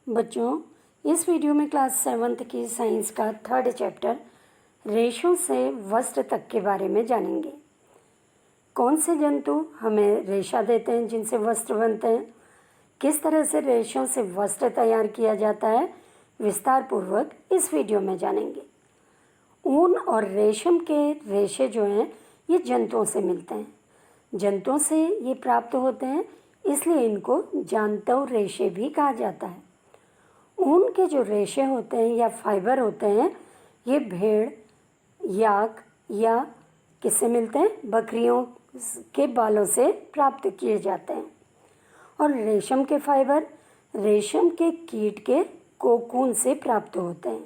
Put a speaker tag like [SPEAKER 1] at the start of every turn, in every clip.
[SPEAKER 1] बच्चों, इस वीडियो में क्लास 7th की साइंस का 3rd चैप्टर रेशों से वस्त्र तक के बारे में जानेंगे। कौन से जंतु हमें रेशा देते हैं जिनसे वस्त्र बनते हैं, किस तरह से रेशों से वस्त्र तैयार किया जाता है, विस्तार पूर्वक इस वीडियो में जानेंगे। ऊन और रेशम के रेशे जो हैं ये जंतुओं से मिलते हैं। जंतुओं से ये प्राप्त होते हैं, इसलिए इनको जांतव रेशे भी कहा जाता है। ऊन के जो रेशे होते हैं या फाइबर होते हैं, ये भेड़, याक या किससे मिलते हैं? बकरियों के बालों से प्राप्त किए जाते हैं। और रेशम के फाइबर रेशम के कीट के कोकून से प्राप्त होते हैं।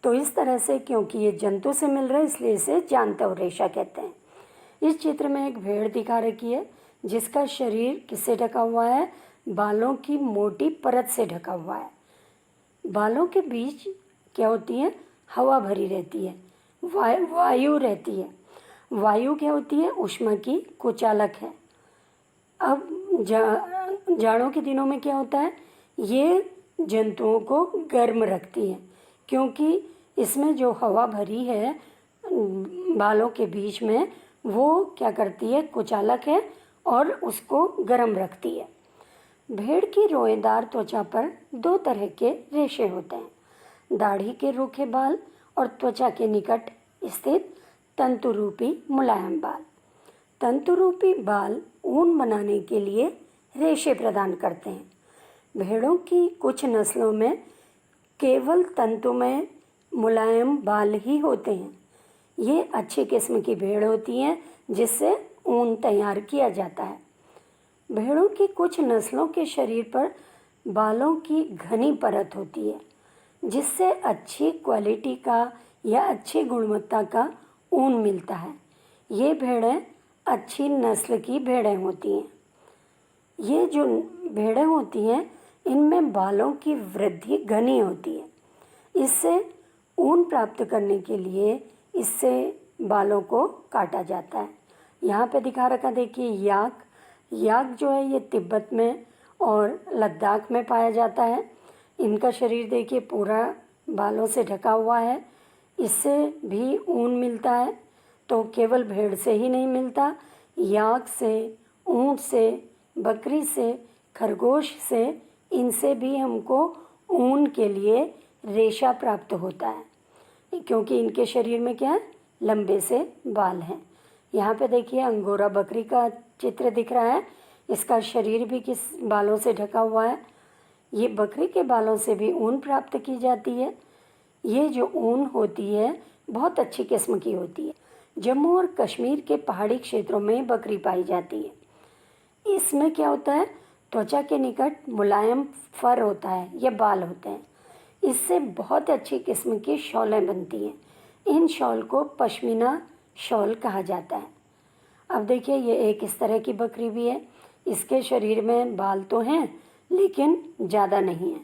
[SPEAKER 1] तो इस तरह से, क्योंकि ये जंतु से मिल रहे हैं, इसलिए इसे जांतव रेशा कहते हैं। इस चित्र में एक भेड़ दिखा रखी है जिसका शरीर किससे ढका हुआ है? बालों की मोटी परत से ढका हुआ है। बालों के बीच क्या होती है? हवा भरी रहती है, वायु रहती है। वायु क्या होती है? ऊष्मा की कुचालक है। अब जाड़ों के दिनों में क्या होता है? ये जंतुओं को गर्म रखती है, क्योंकि इसमें जो हवा भरी है बालों के बीच में, वो क्या करती है? कुचालक है और उसको गर्म रखती है। भेड़ की रोएदार त्वचा पर 2 तरह के रेशे होते हैं, दाढ़ी के रूखे बाल और त्वचा के निकट स्थित तंतुरूपी मुलायम बाल। तंतुरूपी बाल ऊन बनाने के लिए रेशे प्रदान करते हैं। भेड़ों की कुछ नस्लों में केवल तंतु में मुलायम बाल ही होते हैं। ये अच्छी किस्म की भेड़ होती हैं जिससे ऊन तैयार किया जाता है। भेड़ों की कुछ नस्लों के शरीर पर बालों की घनी परत होती है, जिससे अच्छी क्वालिटी का या अच्छी गुणवत्ता का ऊन मिलता है। ये भेड़ें अच्छी नस्ल की भेड़ें होती हैं। ये जो भेड़ें होती हैं, इनमें बालों की वृद्धि घनी होती है। इससे ऊन प्राप्त करने के लिए इससे बालों को काटा जाता है। यहाँ पे दिखा रखा देखिए याक जो है ये तिब्बत में और लद्दाख में पाया जाता है। इनका शरीर देखिए पूरा बालों से ढका हुआ है। इससे भी ऊन मिलता है। तो केवल भेड़ से ही नहीं मिलता, याक से, ऊँट से, बकरी से, खरगोश से, इनसे भी हमको ऊन के लिए रेशा प्राप्त होता है, क्योंकि इनके शरीर में क्या है? लंबे से बाल हैं। यहाँ पे देखिए अंगोरा बकरी का चित्र दिख रहा है। इसका शरीर भी किस बालों से ढका हुआ है? ये बकरी के बालों से भी ऊन प्राप्त की जाती है। ये जो ऊन होती है बहुत अच्छी किस्म की होती है। जम्मू और कश्मीर के पहाड़ी क्षेत्रों में बकरी पाई जाती है। इसमें क्या होता है? त्वचा के निकट मुलायम फर होता है या बाल होते हैं। इससे बहुत अच्छी किस्म की शॉलें बनती हैं। इन शॉल को पश्मीना शॉल कहा जाता है। अब देखिए ये एक इस तरह की बकरी भी है। इसके शरीर में बाल तो हैं लेकिन ज़्यादा नहीं है।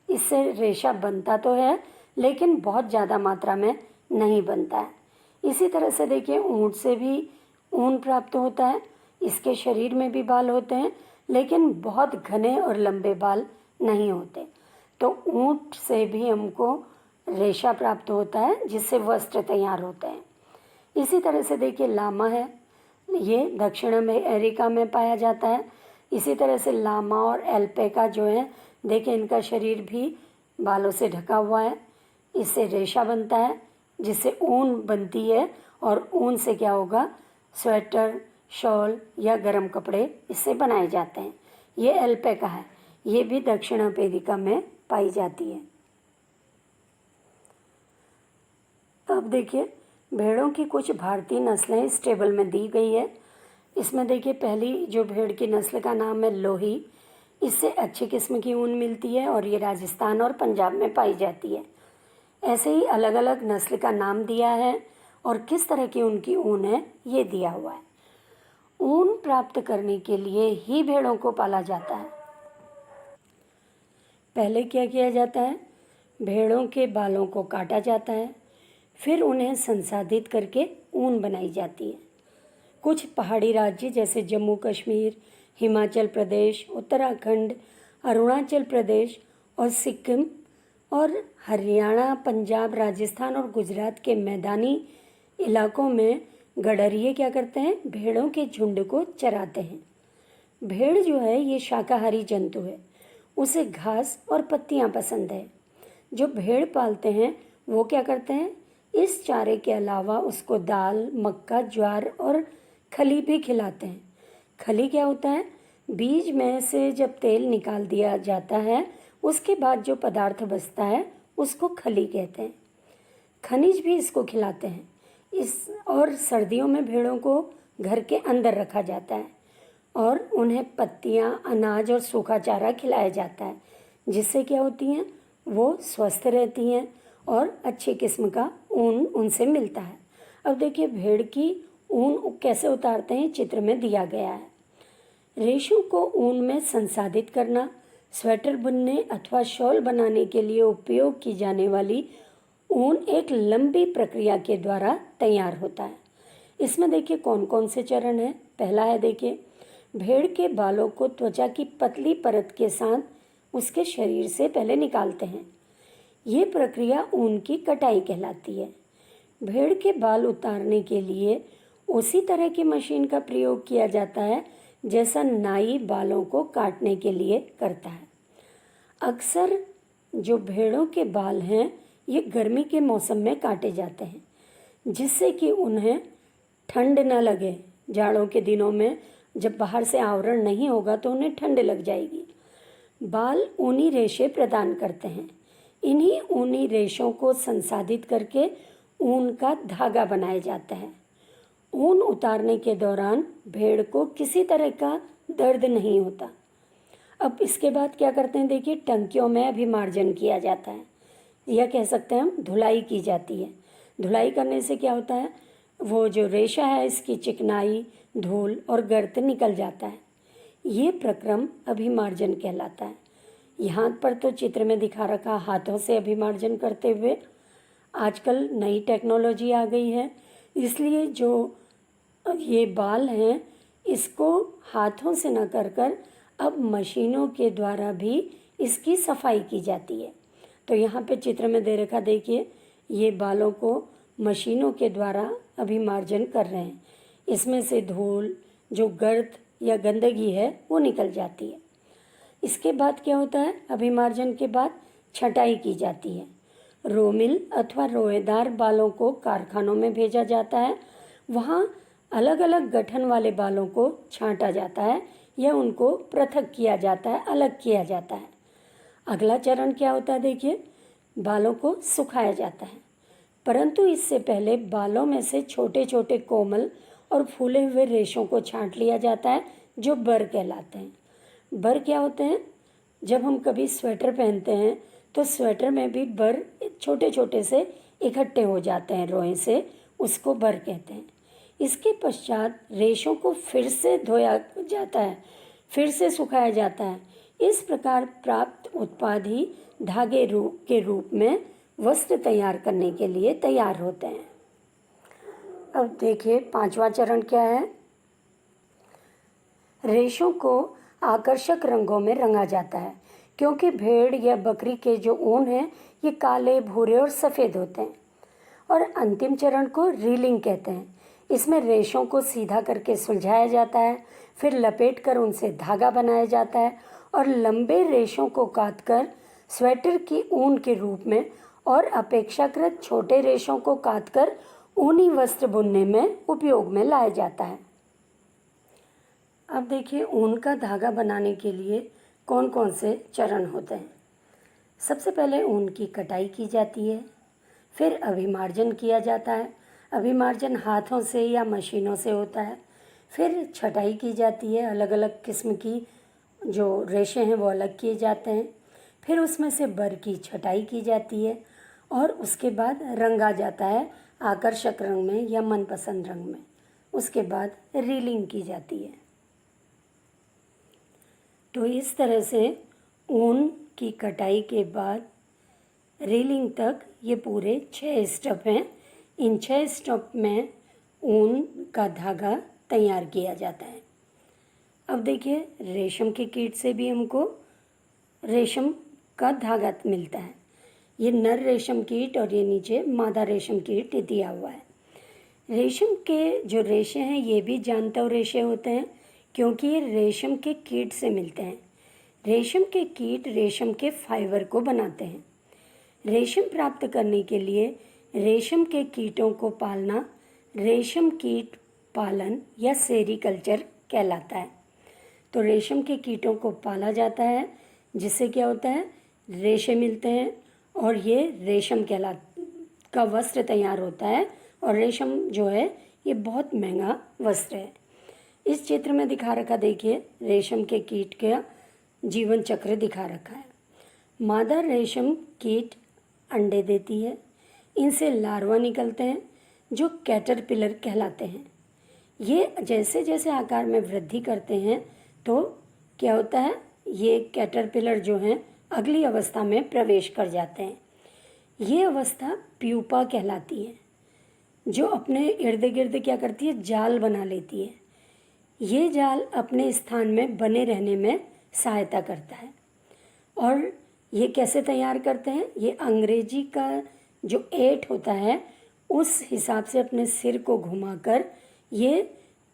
[SPEAKER 1] इससे रेशा बनता तो है लेकिन बहुत ज़्यादा मात्रा में नहीं बनता है। इसी तरह से देखिए ऊँट से भी ऊन प्राप्त होता है। इसके शरीर में भी बाल होते हैं लेकिन बहुत घने और लंबे बाल नहीं होते। तो ऊँट से भी हमको रेशा प्राप्त होता है जिससे वस्त्र तैयार होते हैं। इसी तरह से देखिए लामा है, ये दक्षिण अमेरिका में पाया जाता है। इसी तरह से लामा और एल्पैका जो है, देखिए इनका शरीर भी बालों से ढका हुआ है। इससे रेशा बनता है जिससे ऊन बनती है और ऊन से क्या होगा? स्वेटर, शॉल या गर्म कपड़े इससे बनाए जाते हैं। ये एल्पैका है, ये भी दक्षिण अमेरिका में पाई जाती है। अब देखिए भेड़ों की कुछ भारतीय नस्लें इस टेबल में दी गई है। इसमें देखिए पहली जो भेड़ की नस्ल का नाम है लोही। इससे अच्छी किस्म की ऊन मिलती है और ये राजस्थान और पंजाब में पाई जाती है। ऐसे ही अलग अलग नस्ल का नाम दिया है और किस तरह की उनकी ऊन है ये दिया हुआ है। ऊन प्राप्त करने के लिए ही भेड़ों को पाला जाता है। पहले क्या किया जाता है? भेड़ों के बालों को काटा जाता है, फिर उन्हें संसाधित करके ऊन बनाई जाती है। कुछ पहाड़ी राज्य जैसे जम्मू कश्मीर, हिमाचल प्रदेश, उत्तराखंड, अरुणाचल प्रदेश और सिक्किम और हरियाणा, पंजाब, राजस्थान और गुजरात के मैदानी इलाकों में गडरिये क्या करते हैं, भेड़ों के झुंड को चराते हैं। भेड़ जो है ये शाकाहारी जंतु है, उसे घास और पत्तियां पसंद है। जो भेड़ पालते हैं वो क्या करते हैं, इस चारे के अलावा उसको दाल, मक्का, ज्वार और खली भी खिलाते हैं। खली क्या होता है, बीज में से जब तेल निकाल दिया जाता है उसके बाद जो पदार्थ बचता है उसको खली कहते हैं। खनिज भी इसको खिलाते हैं। और सर्दियों में भेड़ों को घर के अंदर रखा जाता है और उन्हें पत्तियां, अनाज और सूखा चारा खिलाया जाता है, जिससे क्या होती हैं, वो स्वस्थ रहती हैं और अच्छी किस्म का ऊन उनसे मिलता है। अब देखिए भेड़ की ऊन कैसे उतारते हैं, चित्र में दिया गया है। रेशों को ऊन में संसाधित करना, स्वेटर बुनने अथवा शॉल बनाने के लिए उपयोग की जाने वाली ऊन एक लंबी प्रक्रिया के द्वारा तैयार होता है। इसमें देखिए कौन कौन से चरण हैं। पहला है देखिए, भेड़ के बालों को त्वचा की पतली परत के साथ उसके शरीर से पहले निकालते हैं। ये प्रक्रिया ऊन की कटाई कहलाती है। भेड़ के बाल उतारने के लिए उसी तरह की मशीन का प्रयोग किया जाता है जैसा नाई बालों को काटने के लिए करता है। अक्सर जो भेड़ों के बाल हैं ये गर्मी के मौसम में काटे जाते हैं, जिससे कि उन्हें ठंड न लगे। जाड़ों के दिनों में जब बाहर से आवरण नहीं होगा तो उन्हें ठंड लग जाएगी। बाल ऊनी रेशे प्रदान करते हैं। इन्हीं ऊनी रेशों को संसाधित करके ऊन का धागा बनाया जाता है। ऊन उतारने के दौरान भेड़ को किसी तरह का दर्द नहीं होता। अब इसके बाद क्या करते हैं, देखिए टंकियों में अभिमार्जन किया जाता है, या कह सकते हैं हम धुलाई की जाती है। धुलाई करने से क्या होता है, वो जो रेशा है इसकी चिकनाई, धूल और गर्त निकल जाता है। ये प्रक्रम अभिमार्जन कहलाता है। यहाँ पर तो चित्र में दिखा रखा हाथों से अभिमार्जन करते हुए। आजकल नई टेक्नोलॉजी आ गई है, इसलिए जो ये बाल हैं इसको हाथों से न कर अब मशीनों के द्वारा भी इसकी सफाई की जाती है। तो यहाँ पे चित्र में दे रखा देखिए, ये बालों को मशीनों के द्वारा अभिमार्जन कर रहे हैं। इसमें से धूल, जो गर्द या गंदगी है वो निकल जाती है। इसके बाद क्या होता है, अभिमार्जन के बाद छटाई की जाती है। रोमिल अथवा रोएदार बालों को कारखानों में भेजा जाता है। वहाँ अलग अलग गठन वाले बालों को छांटा जाता है या उनको पृथक किया जाता है, अलग किया जाता है। अगला चरण क्या होता है, देखिए बालों को सुखाया जाता है। परंतु इससे पहले बालों में से छोटे छोटे कोमल और फूले हुए रेशों को छांट लिया जाता है, जो बर कहलाते हैं। बर क्या होते हैं, जब हम कभी स्वेटर पहनते हैं तो स्वेटर में भी बर छोटे छोटे से इकट्ठे हो जाते हैं रोए से, उसको बर कहते हैं। इसके पश्चात रेशों को फिर से धोया जाता है, फिर से सुखाया जाता है। इस प्रकार प्राप्त उत्पाद ही धागे के रूप में वस्त्र तैयार करने के लिए तैयार होते हैं। अब देखिए पांचवा चरण क्या है, रेशों को आकर्षक रंगों में रंगा जाता है, क्योंकि भेड़ या बकरी के जो ऊन है ये काले, भूरे और सफ़ेद होते हैं। और अंतिम चरण को रीलिंग कहते हैं। इसमें रेशों को सीधा करके सुलझाया जाता है, फिर लपेट कर उनसे धागा बनाया जाता है और लंबे रेशों को काटकर स्वेटर की ऊन के रूप में और अपेक्षाकृत छोटे रेशों को काटकर ऊनी वस्त्र बुनने में उपयोग में लाया जाता है। अब देखिए ऊन का धागा बनाने के लिए कौन कौन से चरण होते हैं। सबसे पहले ऊन की कटाई की जाती है, फिर अभिमार्जन किया जाता है। अभिमार्जन हाथों से या मशीनों से होता है। फिर छटाई की जाती है, अलग अलग किस्म की जो रेशे हैं वो अलग किए जाते हैं। फिर उसमें से बर की छटाई की जाती है और उसके बाद रंगा जाता है आकर्षक रंग में या मनपसंद रंग में। उसके बाद रीलिंग की जाती है। तो इस तरह से ऊन की कटाई के बाद रीलिंग तक ये पूरे 6 स्टेप हैं। इन 6 स्टेप में ऊन का धागा तैयार किया जाता है। अब देखिए रेशम के कीट से भी हमको रेशम का धागा मिलता है। ये नर रेशम कीट और ये नीचे मादा रेशम कीट दिया हुआ है। रेशम के जो रेशे हैं ये भी जानतव रेशे होते हैं, क्योंकि ये रेशम के कीट से मिलते हैं। रेशम के कीट रेशम के फाइबर को बनाते हैं। रेशम प्राप्त करने के लिए रेशम के कीटों को पालना रेशम कीट पालन या सेरीकल्चर कहलाता है। तो रेशम के कीटों को पाला जाता है, जिससे क्या होता है, रेशे मिलते हैं और ये रेशम का वस्त्र तैयार होता है। और रेशम जो है ये बहुत महंगा वस्त्र है। इस चित्र में दिखा रखा, देखिए रेशम के कीट का जीवन चक्र दिखा रखा है। मादा रेशम कीट अंडे देती है, इनसे लार्वा निकलते हैं जो कैटरपिलर कहलाते हैं। ये जैसे जैसे आकार में वृद्धि करते हैं तो क्या होता है, ये कैटरपिलर जो हैं अगली अवस्था में प्रवेश कर जाते हैं। ये अवस्था प्यूपा कहलाती है, जो अपने इर्द गिर्द क्या करती है, जाल बना लेती है। ये जाल अपने स्थान में बने रहने में सहायता करता है। और ये कैसे तैयार करते हैं, ये अंग्रेजी का जो 8 होता है उस हिसाब से अपने सिर को घुमाकर ये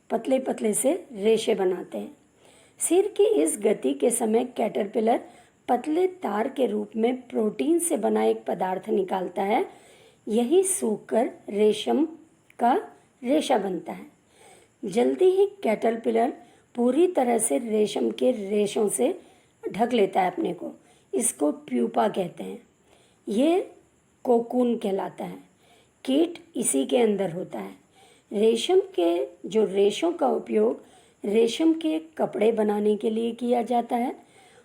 [SPEAKER 1] पतले पतले से रेशे बनाते हैं। सिर की इस गति के समय कैटरपिलर पतले तार के रूप में प्रोटीन से बना एक पदार्थ निकालता है। यही सूखकर रेशम का रेशा बनता है। जल्दी ही कैटरपिलर पूरी तरह से रेशम के रेशों से ढक लेता है अपने को। इसको प्यूपा कहते हैं। ये कोकून कहलाता है। कीट इसी के अंदर होता है। रेशम के जो रेशों का उपयोग रेशम के कपड़े बनाने के लिए किया जाता है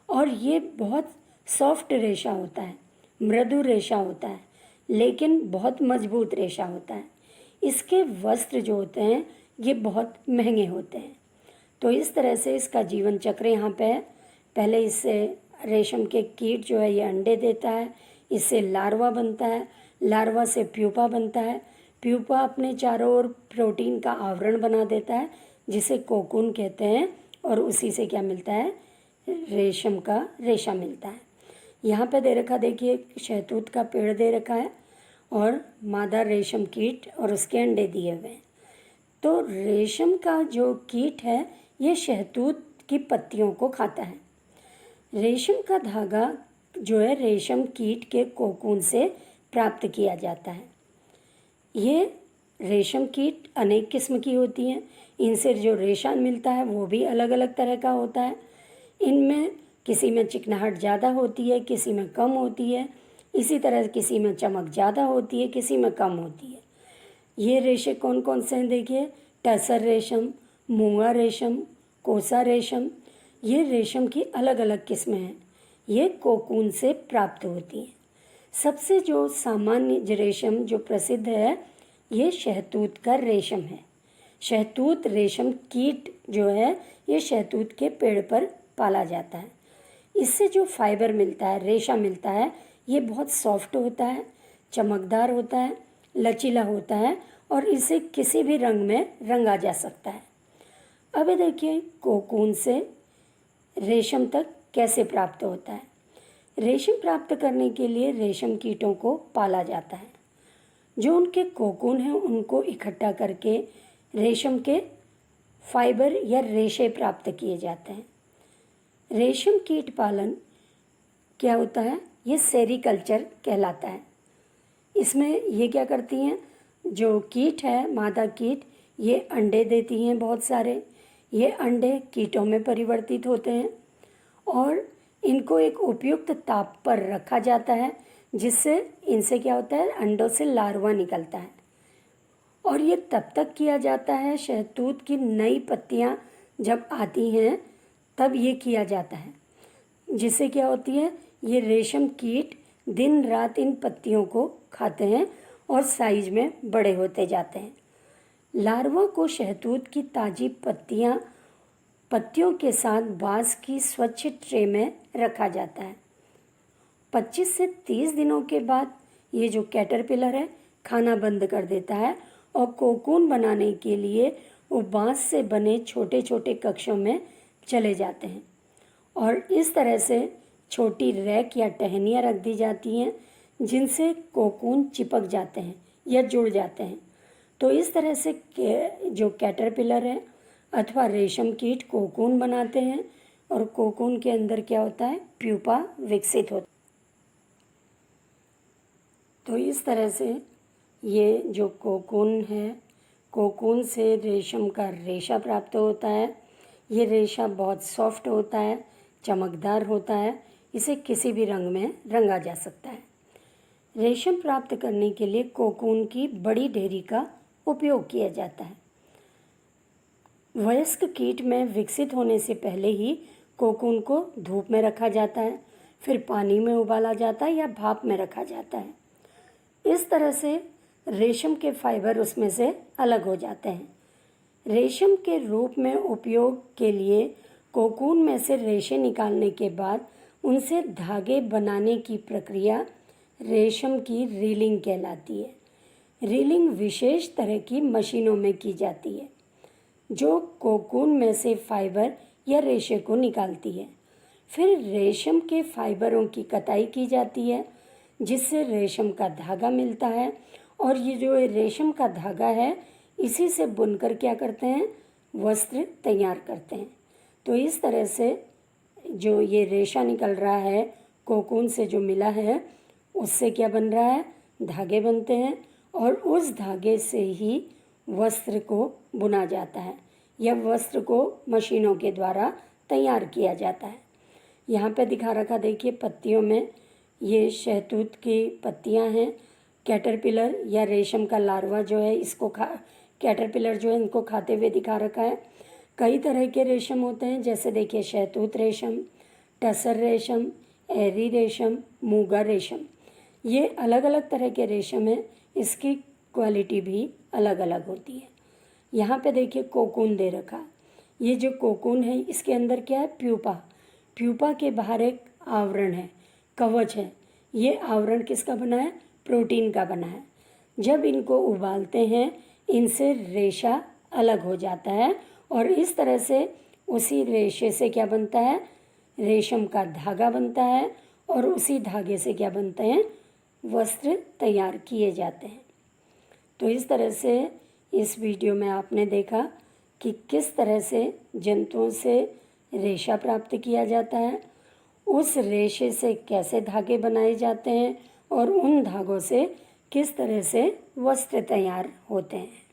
[SPEAKER 1] और ये बहुत सॉफ्ट रेशा होता है, मृदु रेशा होता है, लेकिन बहुत मजबूत रेशा होता है। इसके वस्त्र जो होते हैं ये बहुत महंगे होते हैं। तो इस तरह से इसका जीवन चक्र यहाँ पे है। पहले इससे रेशम के कीट जो है ये अंडे देता है, इससे लार्वा बनता है, लार्वा से प्यूपा बनता है, प्यूपा अपने चारों ओर प्रोटीन का आवरण बना देता है जिसे कोकून कहते हैं, और उसी से क्या मिलता है, रेशम का रेशा मिलता है। यहाँ पे दे रखा, देखिए शहतूत का पेड़ दे रखा है और मादा रेशम कीट और उसके अंडे दिए हुए हैं। तो रेशम का जो कीट है ये शहतूत की पत्तियों को खाता है। रेशम का धागा जो है रेशम कीट के कोकून से प्राप्त किया जाता है। ये रेशम कीट अनेक किस्म की होती हैं। इनसे जो रेशा मिलता है वो भी अलग अलग तरह का होता है। इनमें किसी में चिकनाहट ज़्यादा होती है, किसी में कम होती है। इसी तरह किसी में चमक ज़्यादा होती है, किसी में कम होती है। ये रेशे कौन कौन से हैं, देखिए टसर रेशम, मूंगा रेशम, कोसा रेशम। ये रेशम की अलग अलग किस्में हैं। ये कोकून से प्राप्त होती हैं। सबसे जो सामान्य रेशम जो प्रसिद्ध है ये शहतूत का रेशम है। शहतूत रेशम कीट जो है ये शहतूत के पेड़ पर पाला जाता है। इससे जो फाइबर मिलता है, रेशा मिलता है, ये बहुत सॉफ्ट होता है, चमकदार होता है, लचीला होता है और इसे किसी भी रंग में रंगा जा सकता है। अब देखिए कोकून से रेशम तक कैसे प्राप्त होता है। रेशम प्राप्त करने के लिए रेशम कीटों को पाला जाता है। जो उनके कोकून हैं उनको इकट्ठा करके रेशम के फाइबर या रेशे प्राप्त किए जाते हैं। रेशम कीट पालन क्या होता है, ये सेरीकल्चर कहलाता है। इसमें ये क्या करती हैं, जो कीट है मादा कीट, ये अंडे देती हैं बहुत सारे। ये अंडे कीटों में परिवर्तित होते हैं और इनको एक उपयुक्त ताप पर रखा जाता है, जिससे इनसे क्या होता है, अंडों से लार्वा निकलता है। और ये तब तक किया जाता है, शहतूत की नई पत्तियां जब आती हैं तब ये किया जाता है, जिससे क्या होती है, ये रेशम कीट दिन रात इन पत्तियों को खाते हैं और साइज में बड़े होते जाते हैं। लार्वा को शहतूत की ताज़ी पत्तियों के साथ बाँस की स्वच्छ ट्रे में रखा जाता है। 25 से 30 दिनों के बाद ये जो कैटरपिलर है खाना बंद कर देता है और कोकून बनाने के लिए वो बाँस से बने छोटे छोटे कक्षों में चले जाते हैं। और इस तरह से छोटी रैक या टहनियाँ रख दी जाती हैं जिनसे कोकून चिपक जाते हैं या जुड़ जाते हैं। तो इस तरह से जो कैटरपिलर है अथवा रेशम कीट कोकून बनाते हैं और कोकून के अंदर क्या होता है, प्यूपा विकसित होता है। तो इस तरह से ये जो कोकून है, कोकून से रेशम का रेशा प्राप्त होता है। ये रेशा बहुत सॉफ्ट होता है, चमकदार होता है, इसे किसी भी रंग में रंगा जा सकता है। रेशम प्राप्त करने के लिए कोकून की बड़ी ढेरी का उपयोग किया जाता है। वयस्क कीट में विकसित होने से पहले ही कोकून को धूप में रखा जाता है, फिर पानी में उबाला जाता है या भाप में रखा जाता है। इस तरह से रेशम के फाइबर उसमें से अलग हो जाते हैं। रेशम के रूप में उपयोग के लिए कोकून में से रेशे निकालने के बाद उनसे धागे बनाने की प्रक्रिया रेशम की रीलिंग कहलाती है। रीलिंग विशेष तरह की मशीनों में की जाती है जो कोकून में से फाइबर या रेशे को निकालती है। फिर रेशम के फाइबरों की कताई की जाती है जिससे रेशम का धागा मिलता है और ये जो रेशम का धागा है इसी से बुनकर क्या करते हैं, वस्त्र तैयार करते हैं। तो इस तरह से जो ये रेशा निकल रहा है कोकून से जो मिला है उससे क्या बन रहा है, धागे बनते हैं और उस धागे से ही वस्त्र को बुना जाता है या वस्त्र को मशीनों के द्वारा तैयार किया जाता है। यहाँ पे दिखा रखा देखिए पत्तियों में ये शहतूत की पत्तियाँ हैं। कैटरपिलर या रेशम का लार्वा जो है इसको कैटरपिलर जो है इनको खाते हुए दिखा रखा है। कई तरह के रेशम होते हैं जैसे देखिए शहतूत रेशम, टसर रेशम, एरी रेशम, मूगा रेशम। ये अलग अलग तरह के रेशम हैं, इसकी क्वालिटी भी अलग अलग होती है। यहाँ पे देखिए कोकून दे रखा, ये जो कोकून है इसके अंदर क्या है, प्यूपा। प्यूपा के बाहर एक आवरण है, कवच है। ये आवरण किसका बना है, प्रोटीन का बना है। जब इनको उबालते हैं इनसे रेशा अलग हो जाता है और इस तरह से उसी रेशे से क्या बनता है, रेशम का धागा बनता है और उसी धागे से क्या बनते हैं, वस्त्र तैयार किए जाते हैं। तो इस तरह से इस वीडियो में आपने देखा कि किस तरह से जंतुओं से रेशा प्राप्त किया जाता है, उस रेशे से कैसे धागे बनाए जाते हैं और उन धागों से किस तरह से वस्त्र तैयार होते हैं।